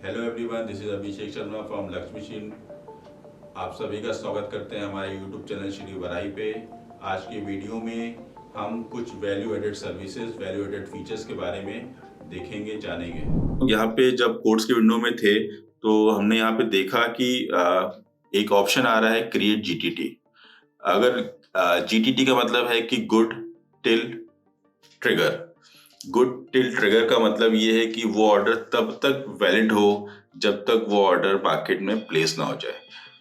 Hello everyone, this is Abhishek Sharma from Lakshmi machine. आप सभी का स्वागत करते हैं हमारे यूट्यूब चैनल श्री वराई पे। आज के वीडियो में हम कुछ value added services, value added features के बारे में देखेंगे, जानेंगे। यहाँ पे जब कोड्स की विंडो में थे तो हमने यहाँ पे देखा कि एक ऑप्शन आ रहा है क्रिएट जीटीटी। अगर जीटीटी का मतलब है कि good till trigger. Good till trigger का मतलब ये है कि वो ऑर्डर तब तक वैलिड हो जब तक वो ऑर्डर मार्केट में प्लेस ना हो जाए।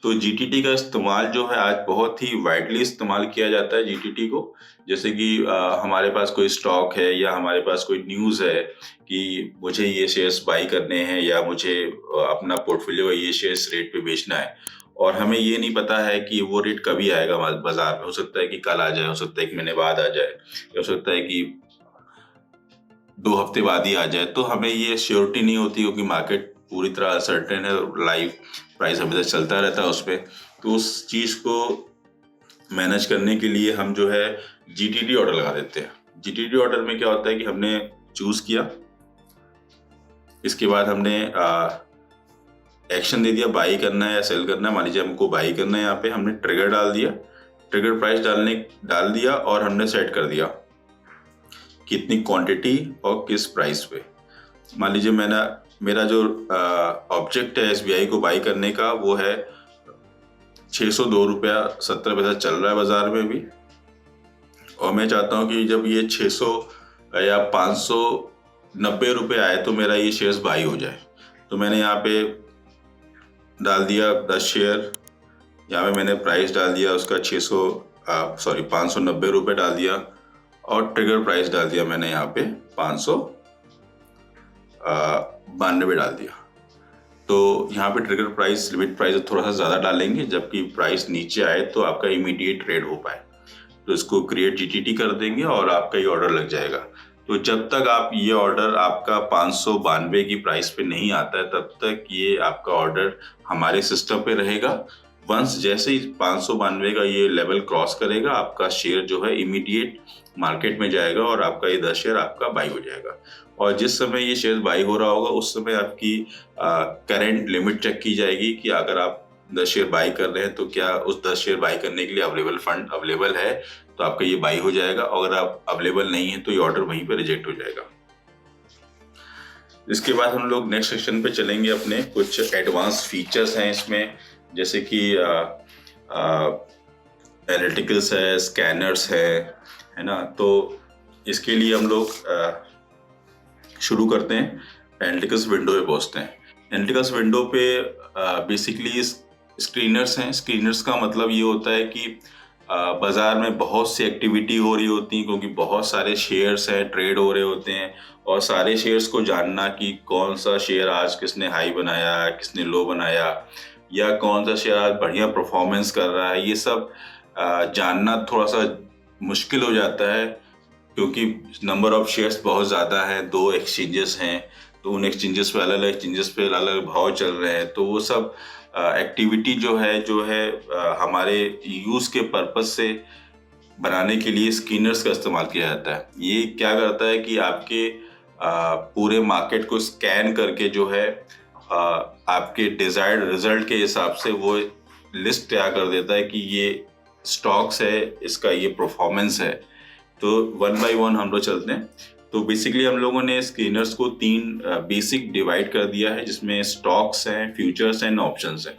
तो जीटीटी का इस्तेमाल जो है आज बहुत ही वाइडली इस्तेमाल किया जाता है जीटीटी को। जैसे कि हमारे पास कोई स्टॉक है या हमारे पास कोई न्यूज़ है कि मुझे ये शेयर्स बाई करने हैं या मुझे अपना पोर्टफोलियो ये शेयर्स रेट पे बेचना है, और हमें ये नहीं पता है कि वो रेट कभी आएगा बाजार में। हो सकता है कि कल आ जाए, हो सकता है 1 महीने बाद आ जाए, हो सकता है कि 2 हफ्ते बाद ही आ जाए। तो हमें ये श्योरिटी नहीं होती क्योंकि मार्केट पूरी तरह अनसर्टेन है, लाइव प्राइस हमेशा चलता रहता है उस पर। तो उस चीज़ को मैनेज करने के लिए हम जो है जीटीटी ऑर्डर लगा देते हैं। जीटीटी ऑर्डर में क्या होता है कि हमने चूज किया, इसके बाद हमने एक्शन दे दिया, बाई करना है या सेल करना है। मान लीजिए हमको बाई करना है, यहाँ पे हमने ट्रिगर डाल दिया, ट्रिगर प्राइस डाल दिया और हमने सेट कर दिया कितनी क्वांटिटी और किस प्राइस पे। मान लीजिए मेरा जो ऑब्जेक्ट है एसबीआई को बाई करने का वो है 602 रुपया 70 पैसा चल रहा है बाजार में भी, और मैं चाहता हूँ कि जब ये 600 या 590 रुपये आए तो मेरा ये शेयर्स बाई हो जाए। तो मैंने यहाँ पे डाल दिया 10 शेयर, यहाँ पे मैंने प्राइस डाल दिया उसका 590 रुपये डाल दिया, और ट्रिगर प्राइस डाल दिया मैंने यहाँ पे 592 डाल दिया। तो यहाँ पे ट्रिगर प्राइस, लिमिट प्राइस थोड़ा सा ज़्यादा डालेंगे, जबकि प्राइस नीचे आए तो आपका इमीडिएट ट्रेड हो पाए। तो इसको क्रिएट जीटीटी कर देंगे और आपका ये ऑर्डर लग जाएगा। तो जब तक आप ये ऑर्डर आपका 592 की प्राइस पे नहीं आता है तब तक ये आपका ऑर्डर हमारे सिस्टम पे रहेगा। वंस जैसे ही 592 का ये लेवल क्रॉस करेगा, आपका शेयर जो है इमीडिएट मार्केट में जाएगा और आपका ये 10 शेयर आपका बाई हो जाएगा। और जिस समय ये शेयर बाई हो रहा होगा उस समय आपकी करंट लिमिट चेक की जाएगी कि अगर आप 10 शेयर बाई कर रहे हैं तो क्या उस 10 शेयर बाई करने के लिए फंड अवेलेबल है, तो आपका ये बाई हो जाएगा। अगर आप अवेलेबल नहीं है तो ये ऑर्डर वहीं पे रिजेक्ट हो जाएगा। इसके बाद हम लोग नेक्स्ट सेक्शन पे चलेंगे। अपने कुछ एडवांस फीचर्स हैं इसमें, जैसे कि एनालिटिकल्स है, स्कैनर्स है ना। तो इसके लिए हम लोग शुरू करते हैं, एनालिटिकल्स विंडो पे पहुंचते हैं। एनालिटिकल्स विंडो पे बेसिकली स्क्रीनर्स हैं। स्क्रीनर्स का मतलब ये होता है कि बाजार में बहुत सी एक्टिविटी हो रही होती है, क्योंकि बहुत सारे शेयर्स हैं, ट्रेड हो रहे होते हैं, और सारे शेयर्स को जानना कि कौन सा शेयर आज किसने हाई बनाया, किसने लो बनाया, या कौन सा शेयर आज बढ़िया परफॉर्मेंस कर रहा है, ये सब जानना थोड़ा सा मुश्किल हो जाता है, क्योंकि नंबर ऑफ शेयर्स बहुत ज़्यादा है। 2 एक्सचेंजेस हैं, तो उन एक्सचेंजेस पे अलग अलग एक्सचेंजेस पे अलग अलग भाव चल रहे हैं। तो वो सब एक्टिविटी जो है हमारे यूज़ के पर्पस से बनाने के लिए स्कैनर्स का इस्तेमाल किया जाता है। ये क्या करता है कि आपके पूरे मार्केट को स्कैन करके जो है आपके डिजायर्ड रिजल्ट के हिसाब से वो लिस्ट तैयार कर देता है कि ये स्टॉक्स है, इसका ये परफॉर्मेंस है। तो 1 बाय 1 हम लोग चलते हैं। तो बेसिकली हम लोगों ने स्कैनर्स को 3 बेसिक डिवाइड कर दिया है, जिसमें स्टॉक्स हैं, फ्यूचर्स हैं, ऑप्शंस हैं।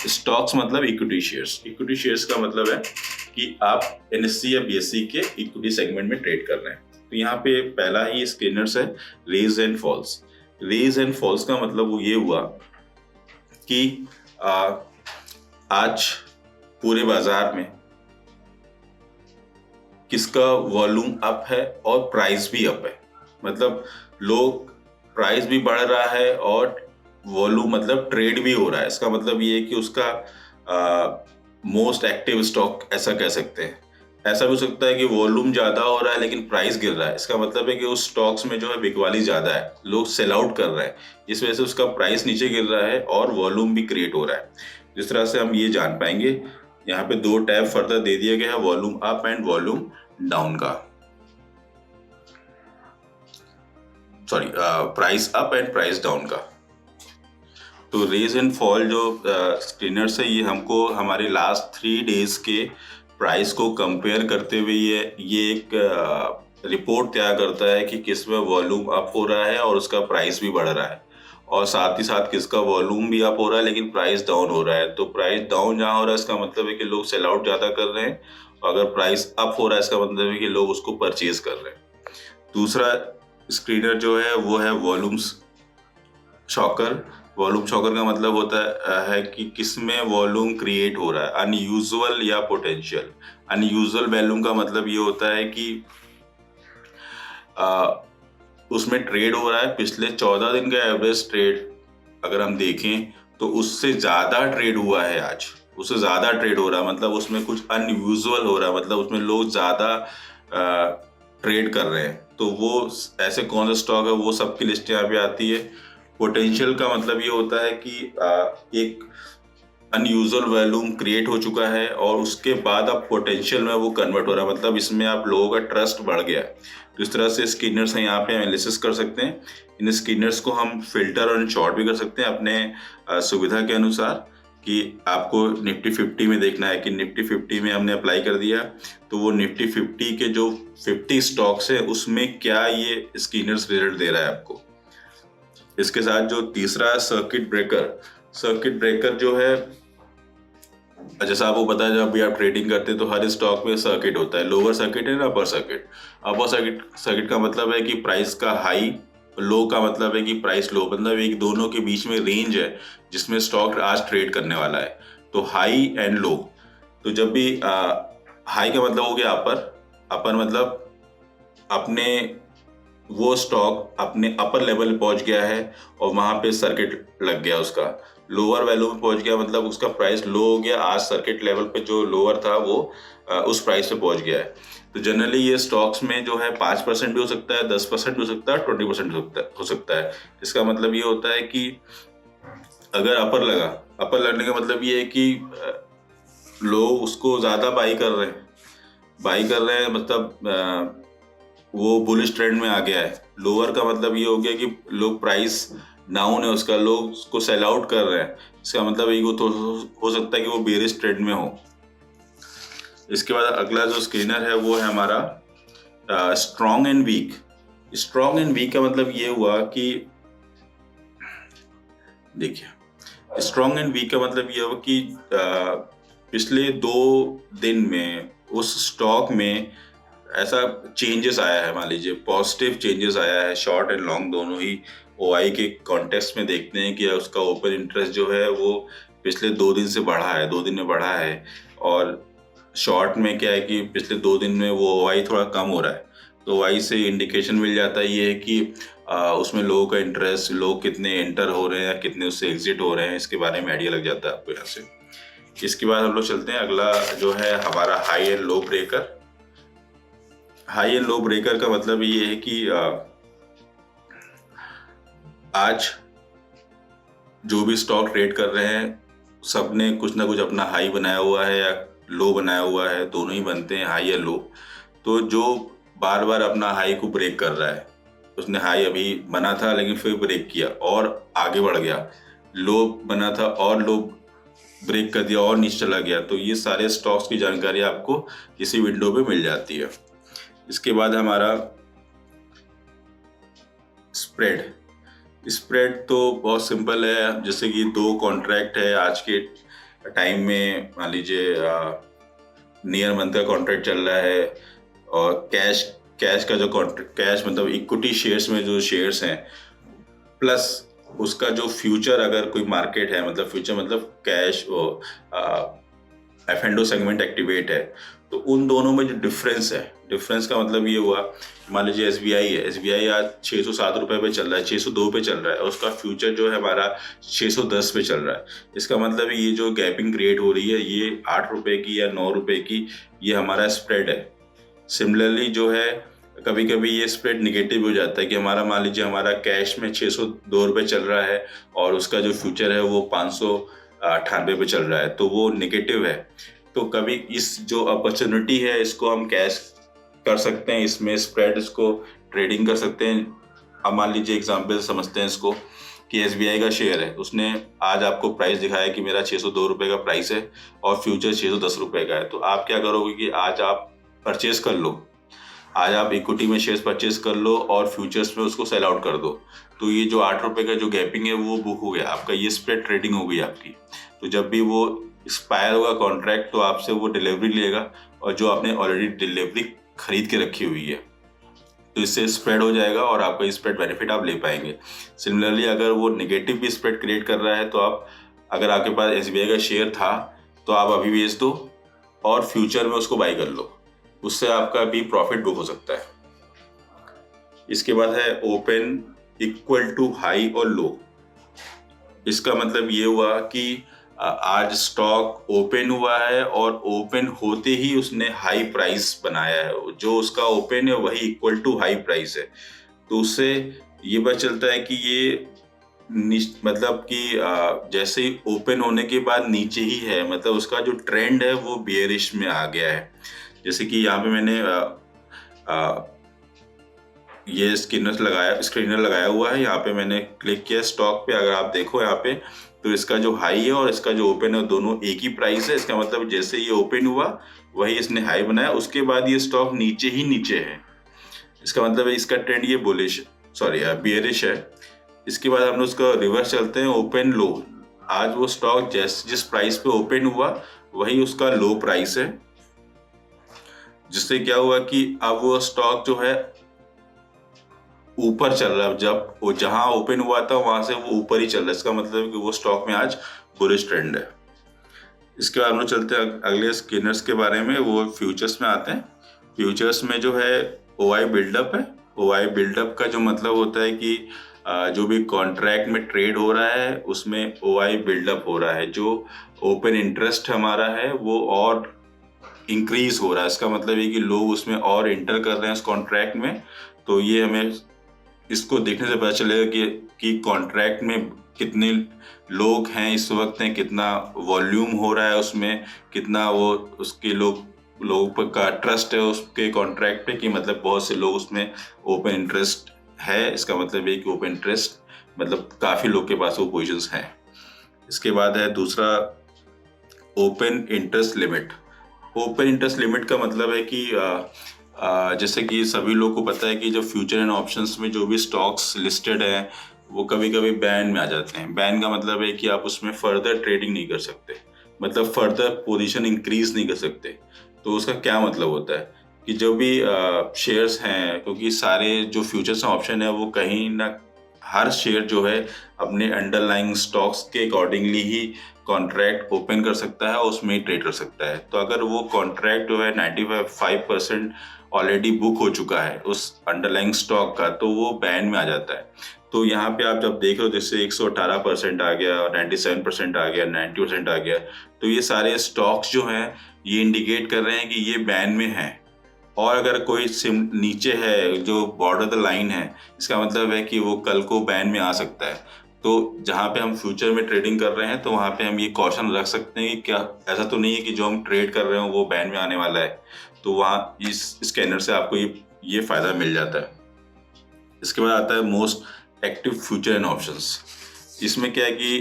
स्टॉक्स मतलब इक्विटी शेयर्स। इक्विटी शेयर्स का मतलब है कि आप एनएससी या बीएससी के इक्विटी सेगमेंट में ट्रेड कर रहे हैं। तो यहाँ पे पहला ही स्कैनर्स है rise and falls. Rise and falls का मतलब वो ये हुआ कि आज पूरे बाजार में किसका वॉल्यूम अप है और प्राइस भी अप है। मतलब लोग, प्राइस भी बढ़ रहा है और वॉल्यूम मतलब ट्रेड भी हो रहा है। इसका मतलब ये है कि उसका मोस्ट एक्टिव स्टॉक ऐसा कह सकते हैं। ऐसा भी हो सकता है कि वॉल्यूम ज़्यादा हो रहा है लेकिन प्राइस गिर रहा है। इसका मतलब है कि उस स्टॉक्स में जो है बिकवाली ज़्यादा है, लोग सेल आउट कर रहे हैं, इस वजह से उसका प्राइस नीचे गिर रहा है और वॉल्यूम भी क्रिएट हो रहा है। जिस तरह से हम ये जान पाएंगे, यहाँ पे 2 टैब फर्दर दे दिया गया है, volume up and volume down का, sorry price up and price down का। तो रेज एंड फॉल जो स्क्रीनर्स है ये हमको हमारे लास्ट 3 डेज के प्राइस को कंपेयर करते हुए ये एक रिपोर्ट तैयार करता है कि किस में वॉल्यूम अप हो रहा है और उसका प्राइस भी बढ़ रहा है, और साथ ही साथ किसका वॉल्यूम भी अप हो रहा है लेकिन प्राइस डाउन हो रहा है। तो प्राइस डाउन जहाँ हो रहा है इसका मतलब है कि लोग सेल आउट ज़्यादा कर रहे हैं, और अगर प्राइस अप हो रहा है इसका मतलब है कि लोग उसको परचेज कर रहे हैं। दूसरा स्क्रीनर जो है वो है वॉल्यूम्स शॉकर। वॉल्यूम शॉकर का मतलब होता है कि किसमें वॉल्यूम क्रिएट हो रहा है, अनयूजुअल या पोटेंशियल। अनयूजुअल वॉल्यूम का मतलब ये होता है कि उसमें ट्रेड हो रहा है, पिछले 14 दिन का एवरेज ट्रेड अगर हम देखें तो उससे ज़्यादा ट्रेड हुआ है आज, उससे ज़्यादा ट्रेड हो रहा है, मतलब उसमें कुछ अनयूजुअल हो रहा है, मतलब उसमें लोग ज़्यादा ट्रेड कर रहे हैं। तो वो ऐसे कौन सा स्टॉक है वो सबकी लिस्ट यहाँ पे आती है। पोटेंशियल का मतलब ये होता है कि एक अनयूजुअल वॉल्यूम क्रिएट हो चुका है और उसके बाद अब पोटेंशियल में वो कन्वर्ट हो रहा है, मतलब इसमें आप लोगों का ट्रस्ट बढ़ गया है। तो इस तरह से स्कैनर्स हैं, यहाँ पे एनालिसिस कर सकते हैं। इन स्कैनर्स को हम फिल्टर और शॉर्ट भी कर सकते हैं अपने सुविधा के अनुसार, कि आपको निफ्टी 50 में देखना है कि निफ्टी 50 में हमने अप्लाई कर दिया तो वो निफ्टी 50 के जो 50 स्टॉक्स है उसमें क्या ये स्कैनर्स रिजल्ट दे रहा है आपको। इसके साथ जो तीसरा है सर्किट ब्रेकर। सर्किट ब्रेकर जो है, जैसा आपको पता है जब भी आप ट्रेडिंग करते हैं तो हर स्टॉक में सर्किट होता है, लोअर सर्किट है ना अपर सर्किट। अपर सर्किट का मतलब है कि प्राइस का हाई, लो का मतलब है कि प्राइस लो, मतलब एक दोनों के बीच में रेंज है जिसमें स्टॉक आज ट्रेड करने वाला है। तो हाई एंड लो, तो जब भी हाई का मतलब हो गया अपर, अपर मतलब अपने वो स्टॉक अपने अपर लेवल पहुंच गया है और वहां पे सर्किट लग गया उसका। लोअर वैल्यू में पहुंच गया मतलब उसका प्राइस लो हो गया, आज सर्किट लेवल पे जो लोअर था वो उस प्राइस पे पहुंच गया है। तो जनरली ये स्टॉक्स में जो है 5% भी हो सकता है, 10% भी हो सकता है, 20% हो सकता है। इसका मतलब ये होता है कि अगर अपर लगा, अपर लगने का मतलब ये है कि लोग उसको ज्यादा बाई कर रहे हैं, बाई कर रहे हैं मतलब वो बुलिश ट्रेंड में आ गया है। लोअर का मतलब ये हो गया कि लोग प्राइस डाउन है उसका, लोग उसको सेल आउट कर रहे हैं, इसका मतलब ये तो हो सकता है कि वो बेरिश ट्रेंड में हो। इसके बाद अगला जो स्क्रीनर है वो है हमारा strong and weak. Strong and weak का मतलब ये हुआ कि देखिए, स्ट्रॉन्ग एंड वीक का मतलब ये हुआ कि पिछले 2 दिन में उस स्टॉक में ऐसा चेंजेस आया है, मान लीजिए पॉजिटिव चेंजेस आया है, शॉर्ट एंड लॉन्ग दोनों ही ओआई के कॉन्टेक्स्ट में देखते हैं कि उसका ओपन इंटरेस्ट जो है वो पिछले 2 दिन से बढ़ा है, 2 दिन में बढ़ा है। और शॉर्ट में क्या है कि पिछले 2 दिन में वो ओआई थोड़ा कम हो रहा है, तो ओआई से इंडिकेशन मिल जाता है ये है कि उसमें लोगों का इंटरेस्ट, लोग कितने एंटर हो रहे हैं या कितने उससे एग्जिट हो रहे हैं, इसके बारे में आइडिया लग जाता है आपको यहाँ से। इसके बाद हम लोग चलते हैं, अगला जो है हमारा high and low breaker. High and low breaker का मतलब ये है कि आज जो भी स्टॉक ट्रेड कर रहे हैं सबने कुछ ना कुछ अपना हाई बनाया हुआ है या लो बनाया हुआ है, दोनों ही बनते हैं हाई या लो। तो जो बार बार अपना हाई को ब्रेक कर रहा है, उसने हाई अभी बना था लेकिन फिर ब्रेक किया और आगे बढ़ गया, लो बना था और लो ब्रेक कर दिया और नीचे चला गया, तो ये सारे स्टॉक्स की जानकारी आपको इसी विंडो पे मिल जाती है। इसके बाद हमारा स्प्रेड। स्प्रेड तो बहुत सिंपल है, जैसे कि 2 कॉन्ट्रैक्ट है आज के टाइम में, मान लीजिए नियर मंथ का कॉन्ट्रैक्ट चल रहा है और कैश का जो कॉन्ट्रैक्ट, कैश मतलब इक्विटी शेयर्स में जो शेयर्स हैं प्लस उसका जो फ्यूचर अगर कोई मार्केट है, मतलब फ्यूचर मतलब कैश F&O सेगमेंट एक्टिवेट है, तो उन दोनों में जो डिफरेंस है, डिफरेंस का मतलब ये हुआ, मान लीजिए SBI है, SBI आज 607 रुपये पे चल रहा है, 602 पे चल रहा है और उसका फ्यूचर जो है हमारा 610 पे चल रहा है। इसका मतलब ये जो गैपिंग क्रिएट हो रही है ये 8 रुपये की या 9 रुपये की, ये हमारा स्प्रेड है। सिमिलरली जो है कभी कभी ये स्प्रेड निगेटिव हो जाता है कि हमारा मान लीजिए हमारा कैश में 602 रुपये चल रहा है और उसका जो फ्यूचर है वो 598 पे चल रहा है, तो वो निगेटिव है। तो कभी इस जो अपॉर्चुनिटी है इसको हम कैश कर सकते हैं, इसमें स्प्रेड इसको ट्रेडिंग कर सकते हैं। अब मान लीजिए एग्जाम्पल समझते हैं इसको कि SBI का शेयर है, उसने आज आपको प्राइस दिखाया कि मेरा 602 रुपये का प्राइस है और फ्यूचर 610 रुपये का है, तो आप क्या करोगे कि आज आप परचेज कर लो, आज आप इक्विटी में शेयर्स परचेज कर लो और फ्यूचर्स में उसको सेल आउट कर दो। तो ये जो 8 रुपये का जो गैपिंग है वो बुक हो गया आपका, ये स्प्रेड ट्रेडिंग हो गई आपकी। तो जब भी वो एक्सपायर होगा कॉन्ट्रैक्ट तो आपसे वो डिलीवरी लेगा, और जो आपने ऑलरेडी डिलीवरी खरीद के रखी हुई है तो इससे स्प्रेड हो जाएगा और आपका ये स्प्रेड बेनिफिट आप ले पाएंगे। सिमिलरली अगर वो नेगेटिव भी स्प्रेड क्रिएट कर रहा है तो आप, अगर आपके पास SBI का शेयर था तो आप अभी बेच दो और फ्यूचर में उसको बाई कर लो, उससे आपका भी प्रॉफिट बुक हो सकता है। इसके बाद है ओपन इक्वल टू हाई और लो। इसका मतलब ये हुआ कि आज स्टॉक ओपन हुआ है और ओपन होते ही उसने हाई प्राइस बनाया है, जो उसका ओपन है वही इक्वल टू हाई प्राइस है। तो उससे ये पता चलता है कि ये मतलब कि जैसे ही ओपन होने के बाद नीचे ही है, मतलब उसका जो ट्रेंड है वो बियरिश में आ गया है। जैसे कि यहाँ पे मैंने ये स्क्रीनर लगाया हुआ है, यहाँ पे मैंने क्लिक किया स्टॉक पे। अगर आप देखो यहाँ पे तो इसका जो हाई है और इसका जो ओपन है दोनों एक ही प्राइस है। इसका मतलब जैसे ये ओपन हुआ वही इसने हाई बनाया, उसके बाद ये स्टॉक नीचे ही नीचे है। इसका मतलब है इसका ट्रेंड ये बुलिश बियरिश है। इसके बाद हम लोग उसका रिवर्स चलते हैं, ओपन लो। आज वो स्टॉक जिस प्राइस पे ओपन हुआ वही उसका लो प्राइस है, जिससे क्या हुआ कि अब वो स्टॉक जो है ऊपर चल रहा है। जब वो जहां ओपन हुआ था वहां से वो ऊपर ही चल रहा है, इसका मतलब है कि वो स्टॉक में आज बुलिश ट्रेंड है। इसके बाद हम लोग चलते हैं अगले स्कैनर्स के बारे में, वो फ्यूचर्स में आते हैं। फ्यूचर्स में जो है OI बिल्डअप है। OI बिल्डअप का जो मतलब होता है कि जो भी कॉन्ट्रैक्ट में ट्रेड हो रहा है उसमें OI बिल्डअप हो रहा है, जो ओपन इंटरेस्ट हमारा है वो और इंक्रीज हो रहा है। इसका मतलब है कि लोग उसमें और इंटर कर रहे हैं उस कॉन्ट्रैक्ट में। तो ये हमें इसको देखने से पता चलेगा कि कॉन्ट्रैक्ट में कितने लोग हैं इस वक्त हैं, कितना वॉल्यूम हो रहा है उसमें, कितना वो उसके लोगों का ट्रस्ट है उसके कॉन्ट्रैक्ट पे, कि मतलब बहुत से लोग उसमें ओपन इंटरेस्ट है। इसका मतलब ये कि ओपन इंटरेस्ट मतलब काफ़ी लोग के पास वो पोजीशंस हैं। इसके बाद है दूसरा open interest limit. Open interest limit का मतलब है कि जैसे कि सभी लोग को पता है कि जो फ्यूचर एंड ऑप्शंस में जो भी स्टॉक्स लिस्टेड हैं वो कभी कभी बैन में आ जाते हैं। बैन का मतलब है कि आप उसमें फर्दर ट्रेडिंग नहीं कर सकते, मतलब फर्दर पोजीशन इंक्रीज नहीं कर सकते। तो उसका क्या मतलब होता है कि जो भी शेयर्स हैं, क्योंकि सारे जो फ्यूचर्स ऑप्शन है वो कहीं ना, हर शेयर जो है अपने अंडरलाइंग स्टॉक्स के अकॉर्डिंगली ही कॉन्ट्रैक्ट ओपन कर सकता है और उसमें ही ट्रेड कर सकता है। तो अगर वो कॉन्ट्रैक्ट जो है 95% ऑलरेडी बुक हो चुका है उस अंडरलाइंग स्टॉक का, तो वो बैन में आ जाता है। तो यहाँ पे आप जब देख रहे हो जैसे 118% आ गया, 97% आ गया, 90% आ गया, तो ये सारे स्टॉक्स जो हैं ये इंडिकेट कर रहे हैं कि ये बैन में है। और अगर कोई सिम नीचे है जो बॉर्डर द लाइन है, इसका मतलब है कि वो कल को बैन में आ सकता है। तो जहाँ पे हम फ्यूचर में ट्रेडिंग कर रहे हैं तो वहाँ पे हम ये कॉशन रख सकते हैं कि क्या ऐसा तो नहीं है कि जो हम ट्रेड कर रहे हो वो बैन में आने वाला है। तो वहाँ इस स्कैनर से आपको ये फ़ायदा मिल जाता है। इसके बाद आता है most active future and options. इसमें क्या है कि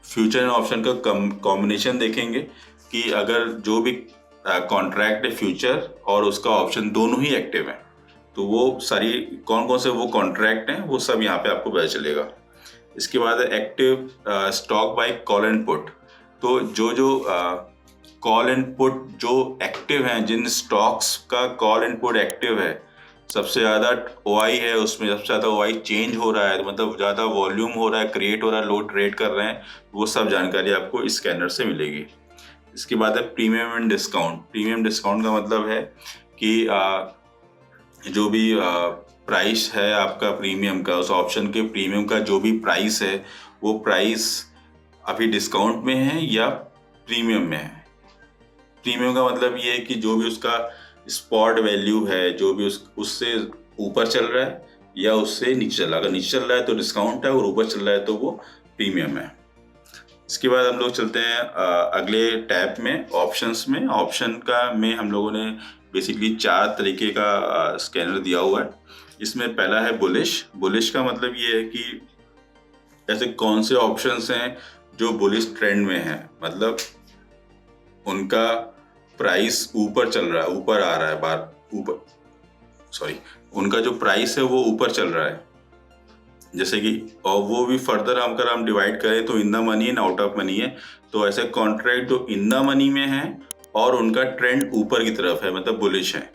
फ्यूचर एंड ऑप्शन का कॉम्बिनेशन देखेंगे कि अगर जो भी कॉन्ट्रैक्ट है फ्यूचर और उसका ऑप्शन दोनों ही एक्टिव है, तो वो सारी कौन कौन से वो कॉन्ट्रैक्ट हैं वो सब यहाँ पे आपको पता चलेगा। इसके बाद है active stock by call and put. तो जो कॉल एंड पुट जो एक्टिव हैं, जिन स्टॉक्स का कॉल एंड पुट एक्टिव है, सबसे ज़्यादा OI है उसमें, सबसे ज़्यादा OI चेंज हो रहा है, मतलब ज़्यादा वॉल्यूम हो रहा है, क्रिएट हो रहा है, लोग ट्रेड कर रहे हैं, वो सब जानकारी आपको इस स्कैनर से मिलेगी। इसके बाद है premium and discount. Premium discount का मतलब है कि जो भी प्राइस है आपका प्रीमियम का, उस ऑप्शन के प्रीमियम का जो भी प्राइस है वो प्राइस अभी डिस्काउंट में है या प्रीमियम में है। प्रीमियम का मतलब ये है कि जो भी उसका स्पॉट वैल्यू है, जो भी उससे ऊपर चल रहा है या उससे नीचे चल रहा है। अगर नीचे चल रहा है तो डिस्काउंट है और ऊपर चल रहा है तो वो प्रीमियम है। इसके बाद हम लोग चलते हैं अगले टैब में, ऑप्शंस में। ऑप्शन का में हम लोगों ने बेसिकली 4 तरीके का स्कैनर दिया हुआ है। इसमें पहला है बुलिश। बुलिश का मतलब ये है कि ऐसे कौन से ऑप्शंस हैं जो बुलिश ट्रेंड में हैं, मतलब उनका प्राइस ऊपर चल रहा है, ऊपर आ रहा है, बार ऊपर सॉरी उनका जो प्राइस है वो ऊपर चल रहा है, जैसे कि, और वो भी फर्दर अगर हम डिवाइड करें तो in the money and out of money है। तो ऐसे कॉन्ट्रैक्ट जो इन द मनी में है और उनका ट्रेंड ऊपर की तरफ है, मतलब बुलिश है।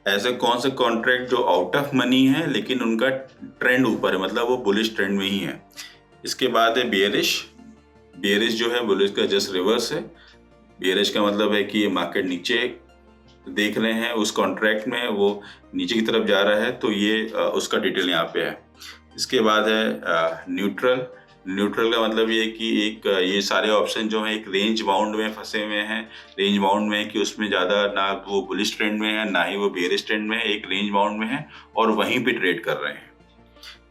ऐसे कौन से कॉन्ट्रैक्ट जो आउट ऑफ मनी है लेकिन उनका ट्रेंड ऊपर है, मतलब वो बुलिश ट्रेंड में ही है। इसके बाद है बेयरिश। बेयरिश जो है बुलिश का जस्ट रिवर्स है। बेयरिश का मतलब है कि ये मार्केट नीचे देख रहे हैं, उस कॉन्ट्रैक्ट में वो नीचे की तरफ जा रहा है, तो ये उसका डिटेल यहाँ पे है। इसके बाद है न्यूट्रल। न्यूट्रल का मतलब ये कि एक ये सारे ऑप्शन जो हैं एक रेंज बाउंड में फंसे हुए हैं। रेंज बाउंड में है कि उसमें ज़्यादा ना वो बुलिश ट्रेंड में है ना ही वो बेयरिश ट्रेंड में है, एक रेंज बाउंड में है और वहीं पे ट्रेड कर रहे हैं।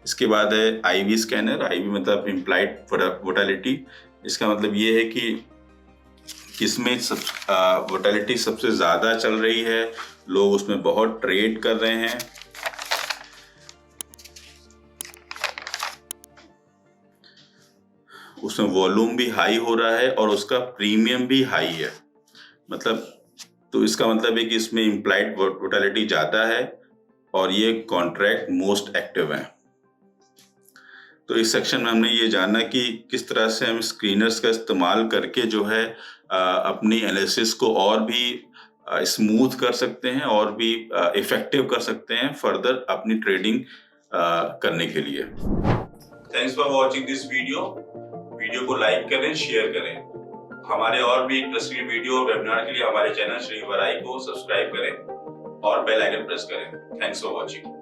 इसके बाद है आईवी स्कैनर। आईवी मतलब इम्प्लाइड वोटालिटी। इसका मतलब ये है कि किसमें वोटालिटी सबसे ज़्यादा चल रही है, लोग उसमें बहुत ट्रेड कर रहे हैं। उसमें वॉल्यूम भी हाई हो रहा है और उसका प्रीमियम भी हाई है, मतलब तो इसका मतलब है कि इसमें इम्प्लाइड वोटालिटी ज़्यादा है और ये कॉन्ट्रैक्ट मोस्ट एक्टिव है। तो इस सेक्शन में हमने ये जाना कि किस तरह से हम स्क्रीनर्स का इस्तेमाल करके जो है अपनी एनालिसिस को और भी स्मूथ कर सकते हैं और भी इफेक्टिव कर सकते हैं फर्दर अपनी ट्रेडिंग करने के लिए। Thanks for watching this video. Video को लाइक करें, शेयर करें। हमारे और भी इंटरेस्टिंग वीडियो और वेबिनार के लिए हमारे चैनल श्री वराई को सब्सक्राइब करें और बेल आइकन प्रेस करें। Thanks for watching.